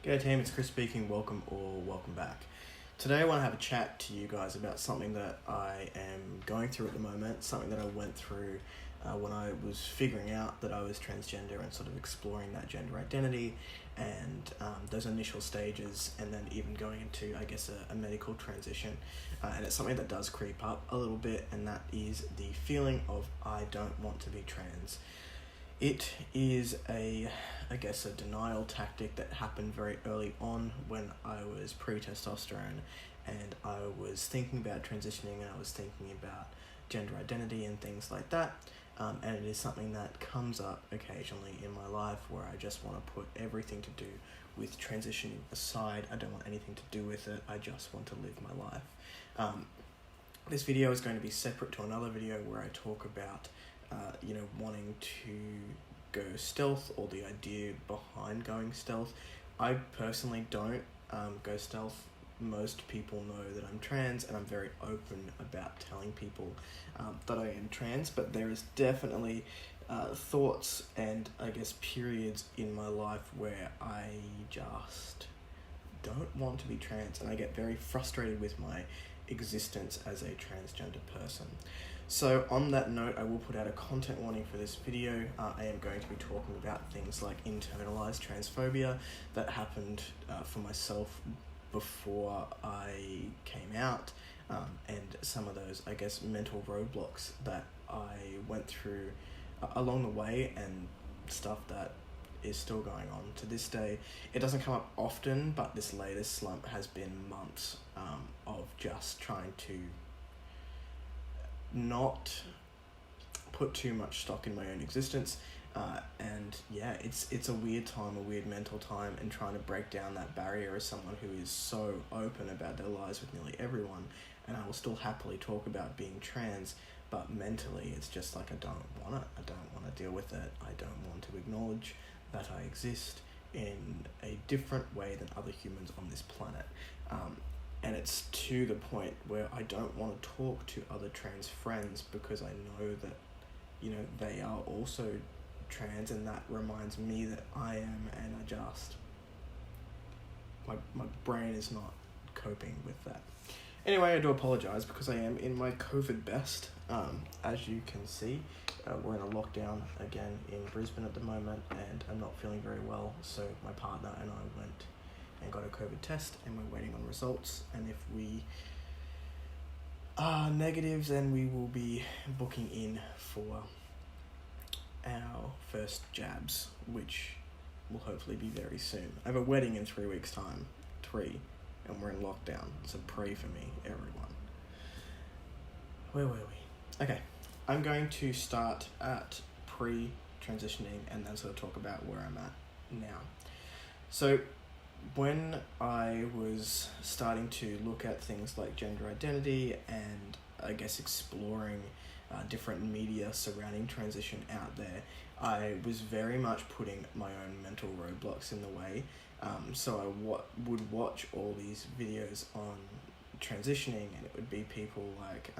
G'day team, it's Chris speaking, welcome or welcome back. Today I want to have a chat to you guys about something that I am going through at the moment, something that I went through when I was figuring out that I was transgender and sort of exploring that gender identity and those initial stages, and then even going into, I guess, a medical transition. And it's something that does creep up a little bit, and that is the feeling of I don't want to be trans. It is a denial tactic that happened very early on when I was pre-testosterone and I was thinking about transitioning and I was thinking about gender identity and things like that. And it is something that comes up occasionally in my life where I just want to put everything to do with transitioning aside. I don't want anything to do with it. I just want to live my life. This video is going to be separate to another video where I talk about wanting to go stealth, or the idea behind going stealth. I personally don't go stealth. Most people know that I'm trans, and I'm very open about telling people that I am trans, but there is definitely thoughts and I guess periods in my life where I just don't want to be trans, and I get very frustrated with my existence as a transgender person. So on that note, I will put out a content warning for this video. I am going to be talking about things like internalized transphobia that happened for myself before I came out, and some of those, I guess, mental roadblocks that I went through along the way, and stuff that is still going on to this day. It doesn't come up often, but this latest slump has been months of just trying to not put too much stock in my own existence, and yeah, it's a weird time, a weird mental time, and trying to break down that barrier as someone who is so open about their lives with nearly everyone. And I will still happily talk about being trans, but mentally it's just like I don't want to deal with it. I don't want to acknowledge that I exist in a different way than other humans on this planet. And it's to the point where I don't want to talk to other trans friends because I know that, they are also trans, and that reminds me that I am, and my brain is not coping with that. Anyway, I do apologise because I am in my COVID best. As you can see, we're in a lockdown again in Brisbane at the moment, and I'm not feeling very well, so my partner and I went and got a COVID test, and we're waiting on results, and if we are negatives, then we will be booking in for our first jabs, which will hopefully be very soon. I have a wedding in 3 weeks' time, and we're in lockdown, so pray for me, everyone. Where were we? Okay, I'm going to start at pre-transitioning and then sort of talk about where I'm at now. So when I was starting to look at things like gender identity and I guess exploring different media surrounding transition out there, I was very much putting my own mental roadblocks in the way. So I would watch all these videos on transitioning, and it would be people like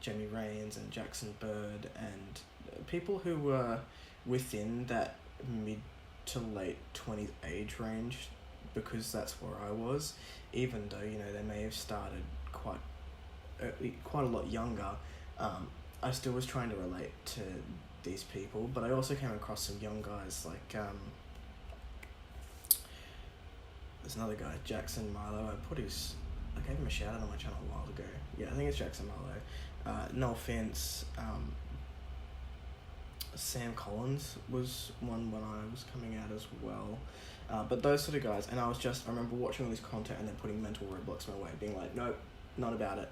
Jamie Rains and Jackson Bird, and people who were within that mid to late 20s age range, because that's where I was, even though, they may have started quite a lot younger. I still was trying to relate to these people, but I also came across some young guys like, there's another guy, Jackson Milo. I gave him a shout out on my channel a while ago. Yeah, I think it's Jackson Milo. No offense, Sam Collins was one when I was coming out as well. But those sort of guys, and I remember watching all this content and then putting mental roadblocks my way, being like, nope, not about it.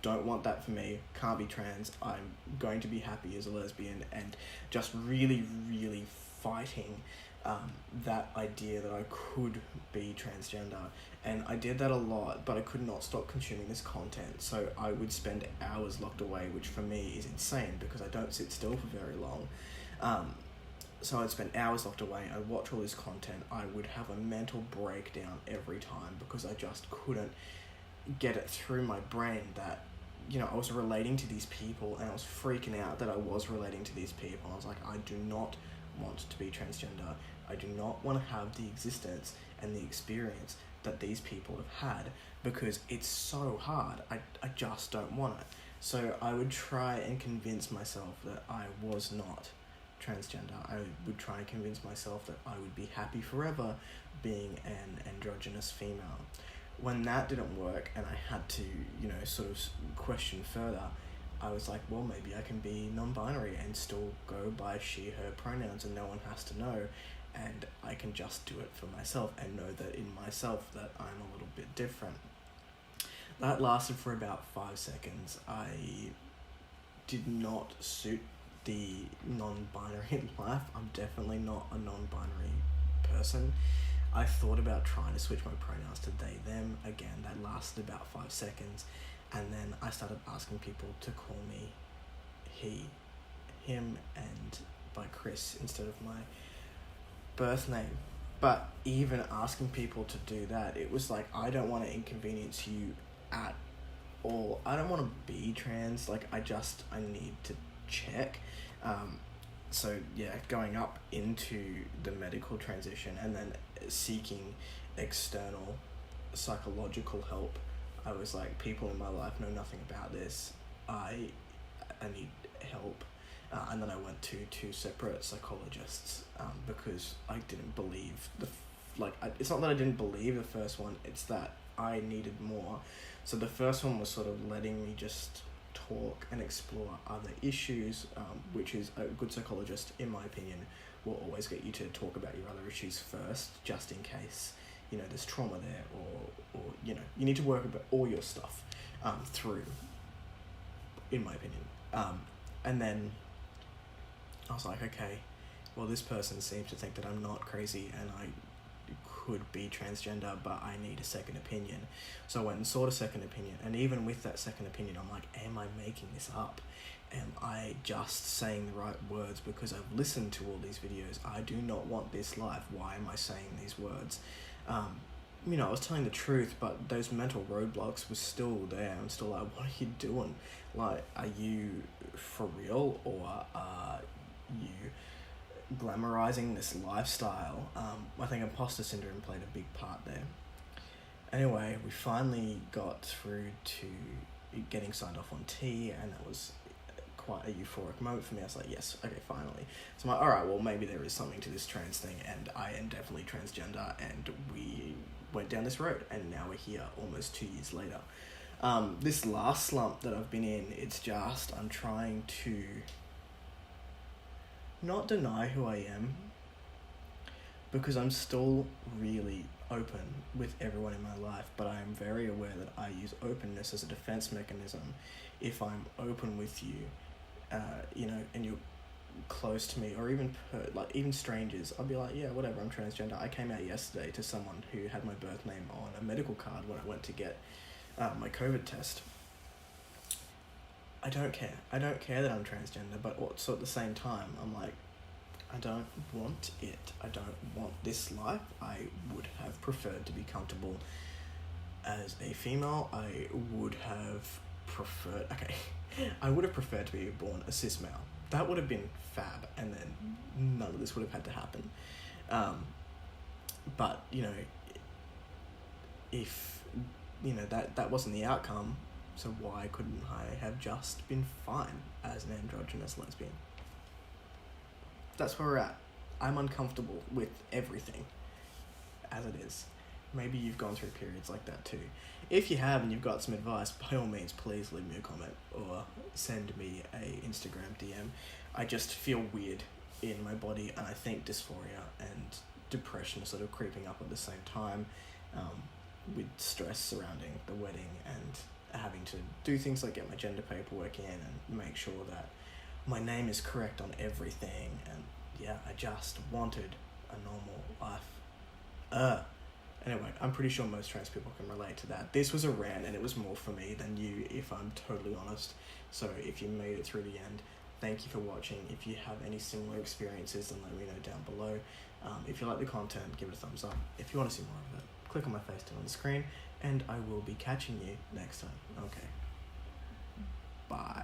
Don't want that for me, can't be trans, I'm going to be happy as a lesbian, and just really, really fighting that idea that I could be transgender. And I did that a lot, but I could not stop consuming this content, so I would spend hours locked away, which for me is insane because I don't sit still for very long. So I'd spend hours locked away, I'd watch all this content, I would have a mental breakdown every time because I just couldn't get it through my brain that, I was relating to these people, and I was freaking out that I was relating to these people. I was like, I do not want to be transgender. I do not want to have the existence and the experience that these people have had, because it's so hard. I just don't want it. So I would try and convince myself that I was not transgender. I would try and convince myself that I would be happy forever being an androgynous female. When that didn't work and I had to, sort of question further, I was like, well, maybe I can be non-binary and still go by she, her pronouns, and no one has to know, and I can just do it for myself and know that in myself that I'm a little bit different. That lasted for about 5 seconds. I did not suit the non-binary life. I'm definitely not a non-binary person. I thought about trying to switch my pronouns to they, them. Again, that lasted about 5 seconds. And then I started asking people to call me he, him, and by Chris instead of my birth name. But even asking people to do that, it was like, I don't want to inconvenience you at all. I don't want to be trans. Like, I need to check. So yeah, going up into the medical transition and then seeking external psychological help, I was like, people in my life know nothing about this. I need help. And then I went to 2 separate psychologists because I didn't believe it's not that I didn't believe the first one, it's that I needed more. So the first one was sort of letting me just talk and explore other issues, which is a good psychologist, in my opinion, will always get you to talk about your other issues first, just in case, there's trauma there, or you need to work about all your stuff through, in my opinion. And then I was like, okay, well, this person seems to think that I'm not crazy and I could be transgender, but I need a second opinion. So I went and sought a second opinion, and even with that second opinion, I'm like, am I making this up? Am I just saying the right words because I've listened to all these videos? I do not want this life. Why am I saying these words? I was telling the truth, but those mental roadblocks were still there. I'm still like, what are you doing? Like, are you for real, or are you glamorizing this lifestyle? I think imposter syndrome played a big part there. Anyway, we finally got through to getting signed off on T, and that was quite a euphoric moment for me. I was like, yes, okay, finally. So I'm like, all right, well, maybe there is something to this trans thing, and I am definitely transgender, and we went down this road, and now we're here almost 2 years later. This last slump that I've been in, it's just, I'm trying to not deny who I am, because I'm still really open with everyone in my life, but I am very aware that I use openness as a defense mechanism. If I'm open with you, and you're close to me, or even even strangers, I'll be like, yeah, whatever, I'm transgender. I came out yesterday to someone who had my birth name on a medical card when I went to get my COVID test. I don't care. I don't care that I'm transgender, but also at the same time, I'm like, I don't want it. I don't want this life. I would have preferred to be comfortable as a female. I would have preferred to be born a cis male. That would have been fab, and then none of this would have had to happen. But, if, that wasn't the outcome, so why couldn't I have just been fine as an androgynous lesbian? That's where we're at. I'm uncomfortable with everything as it is. Maybe you've gone through periods like that too. If you have and you've got some advice, by all means, please leave me a comment or send me a Instagram DM. I just feel weird in my body, and I think dysphoria and depression are sort of creeping up at the same time, with stress surrounding the wedding and having to do things like get my gender paperwork in and make sure that my name is correct on everything. And yeah, I just wanted a normal life. Anyway, I'm pretty sure most trans people can relate to that. This was a rant, and it was more for me than you, if I'm totally honest. So if you made it through the end, thank you for watching. If you have any similar experiences, then let me know down below. If you like the content, give it a thumbs up. If you want to see more of it, click on my face down on the screen, and I will be catching you next time. Okay. Bye.